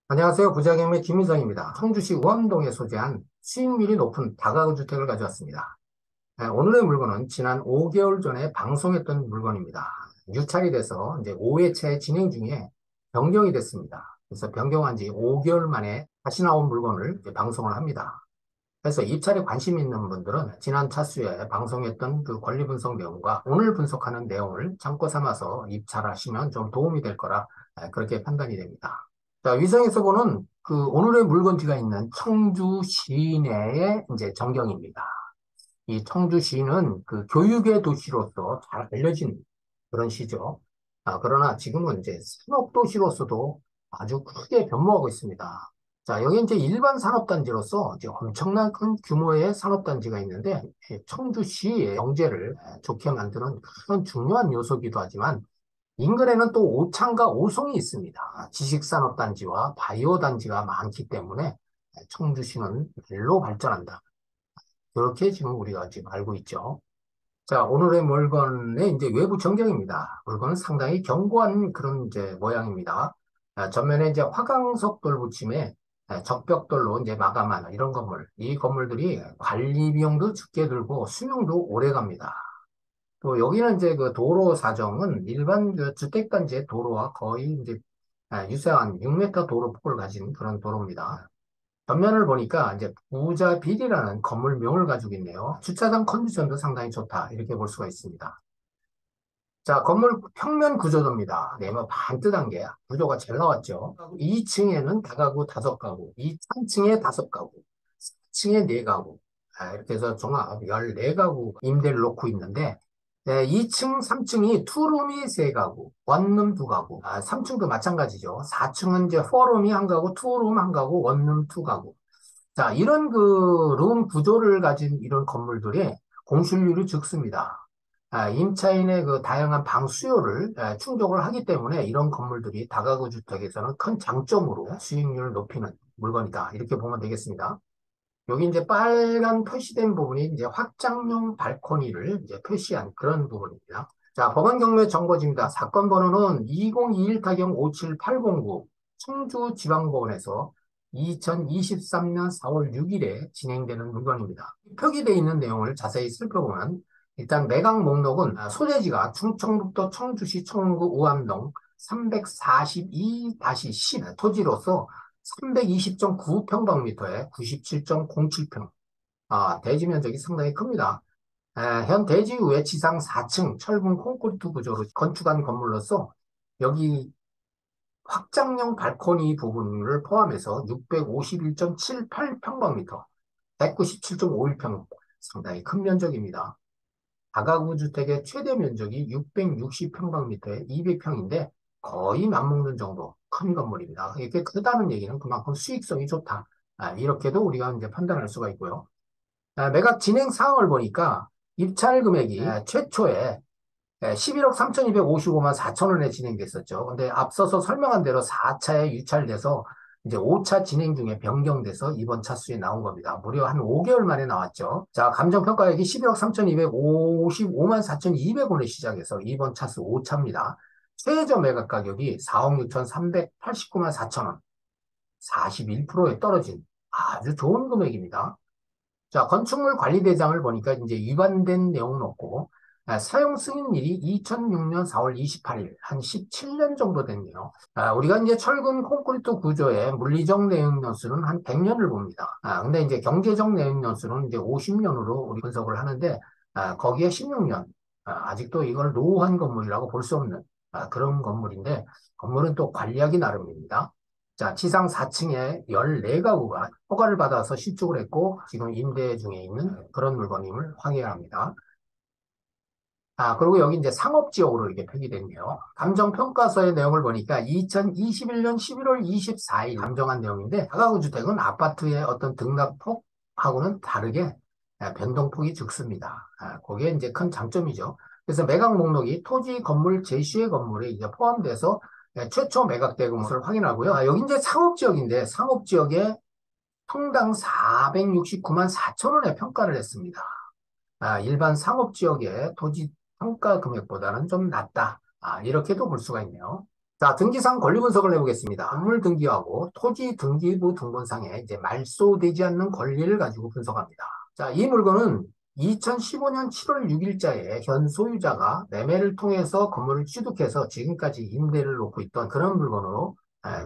안녕하세요. 부자경매 김민성입니다. 청주시 우암동에 소재한 수익률이 높은 다가구 주택을 가져왔습니다. 오늘의 물건은 지난 5개월 전에 방송했던 물건입니다. 유찰이 돼서 이제 5회차의 진행 중에 변경이 됐습니다. 그래서 변경한 지 5개월 만에 다시 나온 물건을 이제 방송을 합니다. 그래서 입찰에 관심 있는 분들은 지난 차수에 방송했던 그 권리 분석 내용과 오늘 분석하는 내용을 참고 삼아서 입찰하시면 좀 도움이 될 거라 그렇게 판단이 됩니다. 자, 위성에서 보는 그 오늘의 물건지가 있는 청주 시내의 이제 전경입니다. 이 청주 시는 그 교육의 도시로서 잘 알려진 그런 시죠. 그러나 지금은 이제 산업도시로서도 아주 크게 변모하고 있습니다. 자, 여기 이제 일반 산업단지로서 이제 엄청난 큰 규모의 산업단지가 있는데, 청주시의 경제를 좋게 만드는 그런 중요한 요소이기도 하지만, 인근에는 또 오창과 오송이 있습니다. 지식산업단지와 바이오단지가 많기 때문에 청주시는 별로 발전한다. 그렇게 지금 우리가 지금 알고 있죠. 자, 오늘의 물건의 이제 외부 전경입니다. 물건은 상당히 견고한 그런 이제 모양입니다. 전면에 이제 화강석 돌 붙임에 적벽돌로 이제 마감한 이런 건물. 이 건물들이 관리 비용도 적게 들고 수명도 오래 갑니다. 또 여기는 이제 그 도로 사정은 일반 그 주택단지의 도로와 거의 이제 유사한 6m 도로 폭을 가진 그런 도로입니다. 전면을 보니까 이제 부자 빌이라는 건물명을 가지고 있네요. 주차장 컨디션도 상당히 좋다. 이렇게 볼 수가 있습니다. 자, 건물 평면 구조도입니다. 네, 뭐 반듯한 게 구조가 잘 나왔죠. 2층에는 다가구 5가구, 3층에 5가구, 4층에 4가구, 이렇게 해서 종합 14가구 임대를 놓고 있는데, 2층, 3층이 투룸이 3가구, 원룸 2가구, 3층도 마찬가지죠. 4층은 이제 포룸이 1가구, 투룸 1가구, 원룸 2가구. 자, 이런 그 룸 구조를 가진 이런 건물들이 공실률이 적습니다. 임차인의 그 다양한 방 수요를 충족을 하기 때문에 이런 건물들이 다가구 주택에서는 큰 장점으로 수익률을 높이는 물건이다. 이렇게 보면 되겠습니다. 여기 이제 빨간 표시된 부분이 이제 확장용 발코니를 이제 표시한 그런 부분입니다. 자, 법원 경매 정보지입니다. 사건 번호는 2021-57-809 청주지방법원에서 2023년 4월 6일에 진행되는 물건입니다. 표기되어 있는 내용을 자세히 살펴보면 일단 매각 목록은 소재지가 충청북도 청주시 청구 우암동 342-10 토지로서 320.9평방미터에 97.07평. 대지 면적이 상당히 큽니다. 현 대지 위에 지상 4층 철분 콘크리트 구조로 건축한 건물로서 여기 확장형 발코니 부분을 포함해서 651.78평방미터, 197.51평, 상당히 큰 면적입니다. 다가구 주택의 최대 면적이 660평방미터에 200평인데 거의 맞먹는 정도 큰 건물입니다. 이렇게 크다는 얘기는 그만큼 수익성이 좋다. 이렇게도 우리가 이제 판단할 수가 있고요. 매각 진행 사항을 보니까 입찰 금액이 최초에 11억 3,255만 4천 원에 진행됐었죠. 근데 앞서서 설명한 대로 4차에 유찰돼서 이제 5차 진행 중에 변경돼서 이번 차수에 나온 겁니다. 무려 한 5개월 만에 나왔죠. 자, 감정평가액이 11억 3,255만 4,200원에 시작해서 이번 차수 5차입니다. 최저 매각 가격이 4억 6,389만 4천 원. 41%에 떨어진 아주 좋은 금액입니다. 자, 건축물 관리대장을 보니까 이제 위반된 내용은 없고, 사용 승인일이 2006년 4월 28일, 한 17년 정도 됐네요. 우리가 이제 철근 콘크리트 구조의 물리적 내용 연수는 한 100년을 봅니다. 근데 이제 경제적 내용 연수는 이제 50년으로 우리 분석을 하는데, 거기에 16년, 아직도 이걸 노후한 건물이라고 볼 수 없는 그런 건물인데, 건물은 또 관리하기 나름입니다. 자, 지상 4층에 14가구가 허가를 받아서 신축을 했고, 지금 임대 중에 있는 그런 물건임을 확인을 합니다. 그리고 여기 이제 상업지역으로 이렇게 표기됐네요. 감정평가서의 내용을 보니까 2021년 11월 24일 감정한 내용인데, 다가구 주택은 아파트의 어떤 등락폭하고는 다르게 변동폭이 적습니다. 그게 이제 큰 장점이죠. 그래서 매각 목록이 토지 건물 제시의 건물에 이제 포함돼서 최초 매각된 것을 확인하고요. 여기 이제 상업지역인데, 상업지역에 평당 469만 4천 원에 평가를 했습니다. 일반 상업지역의 토지 평가 금액보다는 좀 낮다. 이렇게도 볼 수가 있네요. 자, 등기상 권리 분석을 해보겠습니다. 건물 등기하고 토지 등기부 등본상에 이제 말소되지 않는 권리를 가지고 분석합니다. 자, 이 물건은 2015년 7월 6일자에 현 소유자가 매매를 통해서 건물을 취득해서 지금까지 임대를 놓고 있던 그런 물건으로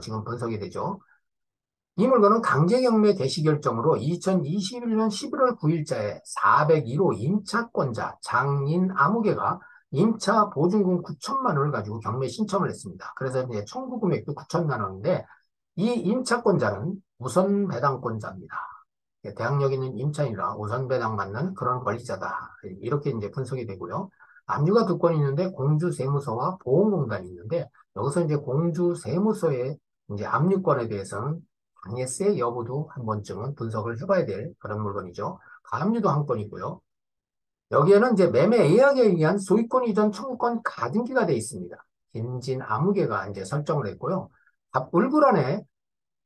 지금 분석이 되죠. 이 물건은 강제경매 개시 결정으로 2021년 11월 9일자에 401호 임차권자 장인 아무개가 임차 보증금 9천만 원을 가지고 경매 신청을 했습니다. 그래서 이제 청구 금액도 9천만 원인데 이 임차권자는 우선 배당권자입니다. 대항력 있는 임차인이라 우선 배당받는 그런 권리자다. 이렇게 이제 분석이 되고요. 압류가 두 건이 있는데 공주세무서와 보험공단이 있는데 여기서 이제 공주세무서의 이제 압류권에 대해서는 강제세 여부도 한 번쯤은 분석을 해봐야 될 그런 물건이죠. 가압류도 한 건이고요. 여기에는 이제 매매 예약에 의한 소유권 이전 청구권 가등기가 되어 있습니다. 김진 아무개가 이제 설정을 했고요. 앞 울굴안에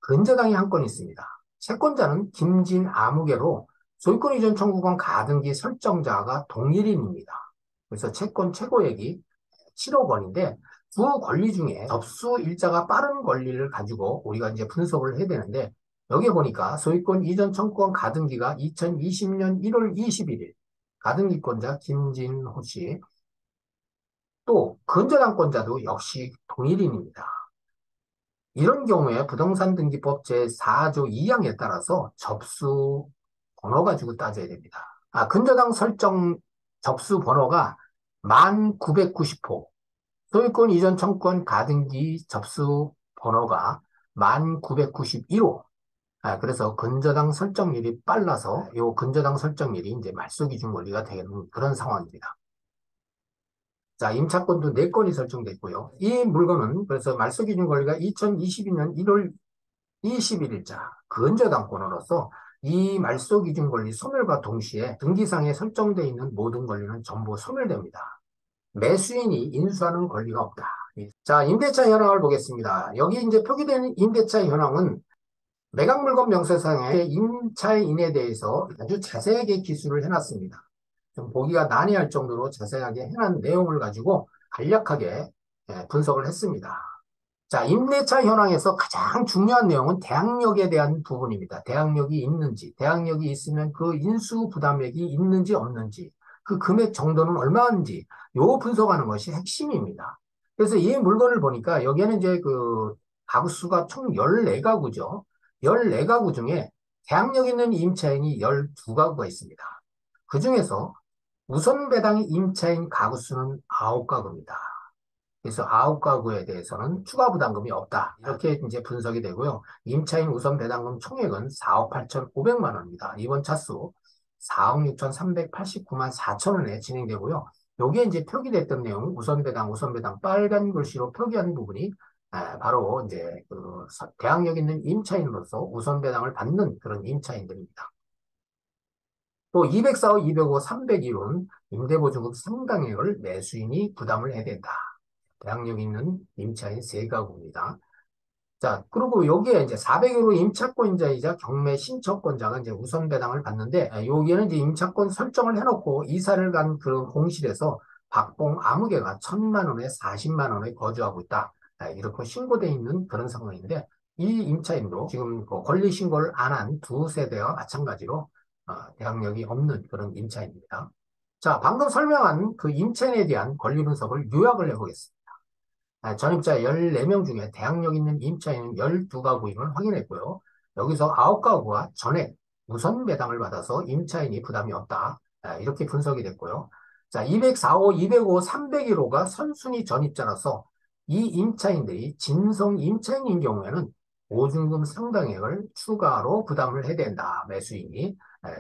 근저당이 한 건 있습니다. 채권자는 김진 아무개로 소유권 이전 청구권 가등기 설정자가 동일인입니다. 그래서 채권 최고액이 7억 원인데 두 권리 중에 접수 일자가 빠른 권리를 가지고 우리가 이제 분석을 해야 되는데 여기 보니까 소유권 이전 청구권 가등기가 2020년 1월 21일 가등기권자 김진호 씨 또 근저당권자도 역시 동일인입니다. 이런 경우에 부동산 등기법 제4조 2항에 따라서 접수 번호 가지고 따져야 됩니다. 근저당 설정 접수 번호가 1990호, 소유권 이전 청구권 가등기 접수 번호가 1991호. 그래서 근저당 설정일이 빨라서 이 근저당 설정일이 이제 말소기준 권리가 되는 그런 상황입니다. 자, 임차권도 4건이 설정됐고요. 이 물건은 그래서 말소기준 권리가 2022년 1월 21일자 근저당권으로서 이 말소기준 권리 소멸과 동시에 등기상에 설정되어 있는 모든 권리는 전부 소멸됩니다. 매수인이 인수하는 권리가 없다. 자, 임대차 현황을 보겠습니다. 여기 이제 표기된 임대차 현황은 매각물건 명세상의 임차인에 대해서 아주 자세하게 기술을 해놨습니다. 좀 보기가 난해할 정도로 자세하게 해놓은 내용을 가지고 간략하게 분석을 했습니다. 자, 임대차 현황에서 가장 중요한 내용은 대항력에 대한 부분입니다. 대항력이 있는지, 대항력이 있으면 그 인수 부담액이 있는지 없는지, 그 금액 정도는 얼마인지, 요 분석하는 것이 핵심입니다. 그래서 이 물건을 보니까 여기에는 이제 그 가구 수가 총 14가구죠. 14가구 중에 대항력 있는 임차인이 12가구가 있습니다. 그 중에서 우선 배당이 임차인 가구 수는 9가구입니다. 그래서 9가구에 대해서는 추가 부담금이 없다. 이렇게 이제 분석이 되고요. 임차인 우선 배당금 총액은 4억 8,500만 원입니다. 이번 차수 4억 6,389만 4천 원에 진행되고요. 여기에 이제 표기됐던 내용, 우선 배당 빨간 글씨로 표기한 부분이 바로 이제 그 대항력 있는 임차인으로서 우선 배당을 받는 그런 임차인들입니다. 또 204호, 205, 301호는 임대보증금 상당액을 매수인이 부담을 해야 된다. 대항력 있는 임차인 3가구입니다. 자, 그리고 여기에 이제 401호 임차권자이자 경매 신청권자가 이제 우선 배당을 받는데, 여기에는 이제 임차권 설정을 해놓고 이사를 간 그런 공실에서 박봉 아무개가 1,000만 원에 40만 원에 거주하고 있다. 이렇게 신고되어 있는 그런 상황인데, 이 임차인도 지금 권리 신고를 안 한 두 세대와 마찬가지로 대항력이 없는 그런 임차인입니다. 자, 방금 설명한 그 임차인에 대한 권리 분석을 요약을 해보겠습니다. 전입자 14명 중에 대항력 있는 임차인은 12가구임을 확인했고요. 여기서 9가구가 전액 우선 배당을 받아서 임차인이 부담이 없다. 이렇게 분석이 됐고요. 자, 204호, 205, 301호가 선순위 전입자라서 이 임차인들이 진성 임차인인 경우에는 보증금 상당액을 추가로 부담을 해야 된다. 매수인이.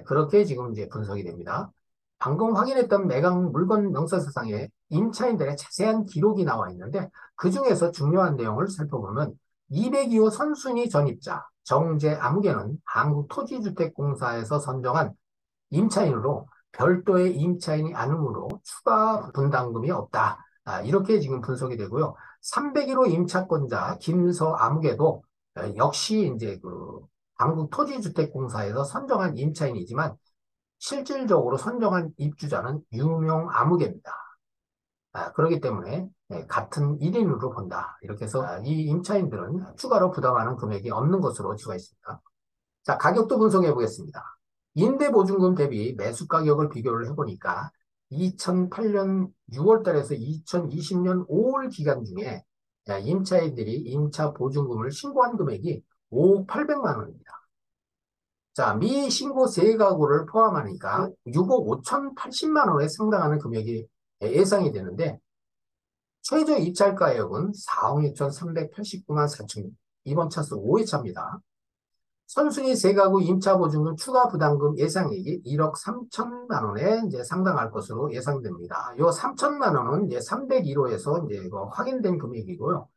그렇게 지금 이제 분석이 됩니다. 방금 확인했던 매각 물건 명세서상에 임차인들의 자세한 기록이 나와 있는데 그 중에서 중요한 내용을 살펴보면 202호 선순위 전입자 정재 아무개는 한국토지주택공사에서 선정한 임차인으로 별도의 임차인이 아니므로 추가 분담금이 없다. 이렇게 지금 분석이 되고요. 301호 임차권자 김서 아무개도 역시 이제 그 한국토지주택공사에서 선정한 임차인이지만 실질적으로 선정한 입주자는 유명 아무개입니다. 그렇기 때문에 같은 1인으로 본다. 이렇게 해서 이 임차인들은 추가로 부담하는 금액이 없는 것으로 지고 있습니다. 자, 가격도 분석해 보겠습니다. 임대보증금 대비 매수 가격을 비교를 해보니까 2008년 6월 달에서 2020년 5월 기간 중에 임차인들이 임차 보증금을 신고한 금액이 5억 800만 원입니다. 자, 미신고세 가구를 포함하니까 6억 5,080만 원에 상당하는 금액이 예상이 되는데 최저 입찰 가격은 4억 6,389만 4천 원. 이번 차수 5회 차입니다. 선순위 세가구 임차보증금 추가 부담금 예상액이 1억 3천만 원에 이제 상당할 것으로 예상됩니다. 요 3천만 원은 이제 301호에서 이제 이거 확인된 금액이고요.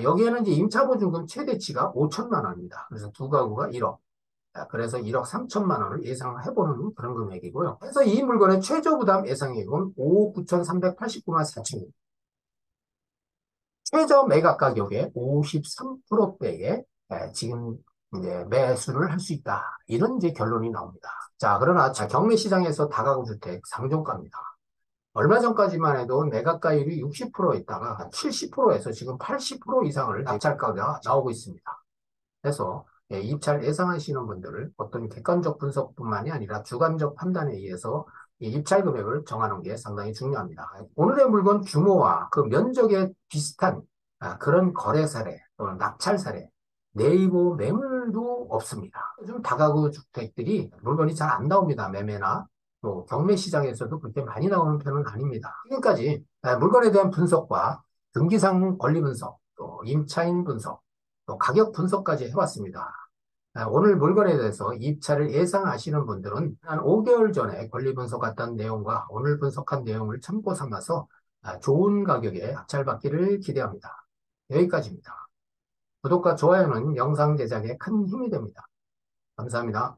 여기에는 이제 임차보증금 최대치가 5천만 원입니다. 그래서 두 가구가 1억. 그래서 1억 3천만 원을 예상해보는 그런 금액이고요. 그래서 이 물건의 최저 부담 예상액은 5억 9,389만 4천 원. 최저 매각 가격의 53%대에 지금 이제 매수를 할 수 있다. 이런 이제 결론이 나옵니다. 자, 그러나 경매 시장에서 다가구 주택 상종가입니다. 얼마 전까지만 해도 매각가율이 60% 있다가 70%에서 지금 80% 이상을 낙찰가가 나오고 있습니다. 그래서 입찰 예상하시는 분들을 어떤 객관적 분석뿐만이 아니라 주관적 판단에 의해서 이 입찰 금액을 정하는 게 상당히 중요합니다. 오늘의 물건 규모와 그 면적에 비슷한 그런 거래 사례 또는 낙찰 사례, 네이버 매물도 없습니다. 요즘 다가구 주택들이 물건이 잘 안 나옵니다. 매매나 또 경매 시장에서도 그렇게 많이 나오는 편은 아닙니다. 지금까지 물건에 대한 분석과 등기상 권리 분석, 또 임차인 분석, 또 가격 분석까지 해봤습니다. 오늘 물건에 대해서 입찰을 예상하시는 분들은 한 5개월 전에 권리 분석했던 내용과 오늘 분석한 내용을 참고 삼아서 좋은 가격에 낙찰받기를 기대합니다. 여기까지입니다. 구독과 좋아요는 영상 제작에 큰 힘이 됩니다. 감사합니다.